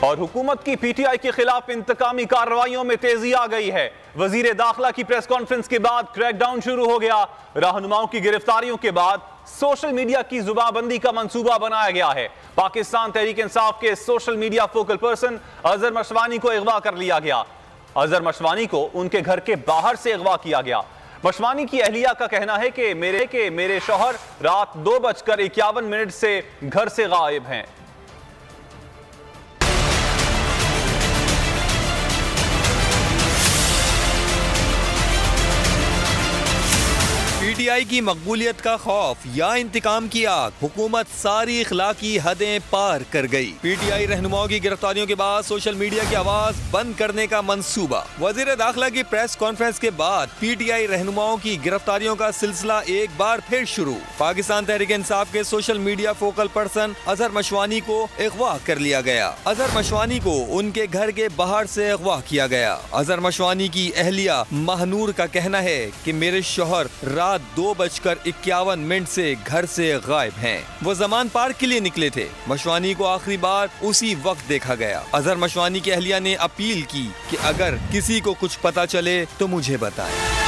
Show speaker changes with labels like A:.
A: और हुकूमत की पीटीआई के खिलाफ इंतकामी कार्रवाइयों में तेजी आ गई है। वजीर दाखिला की प्रेस कॉन्फ्रेंस के बाद क्रैकडाउन शुरू हो गया। रहनुमाओं की गिरफ्तारियों के बाद सोशल मीडिया की जुबाबंदी का मंसूबा बनाया गया है। पाकिस्तान तहरीक इंसाफ के social media focal person Azhar Mashwani को अगवा कर लिया गया। अजहर मशवानी को उनके घर के बाहर से अगवा किया गया। मशवानी की अहलिया का कहना है कि मेरे शौहर रात 2:51 से घर से गायब हैं।
B: पीटीआई की मकबूलियत का खौफ या इंतकाम की आग, हुकूमत सारी इखलाकी हदें पार कर गई। पीटीआई रहनुमाओं की गिरफ्तारियों के बाद सोशल मीडिया की आवाज बंद करने का मंसूबा। वजीर दाखिला की प्रेस कॉन्फ्रेंस के बाद पीटीआई रहनुमाओं की गिरफ्तारियों का सिलसिला एक बार फिर शुरू। पाकिस्तान तहरीक इंसाफ के social media focal person Azhar Mashwani को अगवा कर लिया गया। अजहर मशवानी को उनके घर के बाहर से अगवा किया गया। अजहर मशवानी की अहलिया महनूर का कहना है कि मेरे शौहर रात 2:51 से घर से गायब हैं। वो जमान पार्क के लिए निकले थे। मशवानी को आखिरी बार उसी वक्त देखा गया। अजहर मशवानी की अहलिया ने अपील की कि अगर किसी को कुछ पता चले तो मुझे बताएं।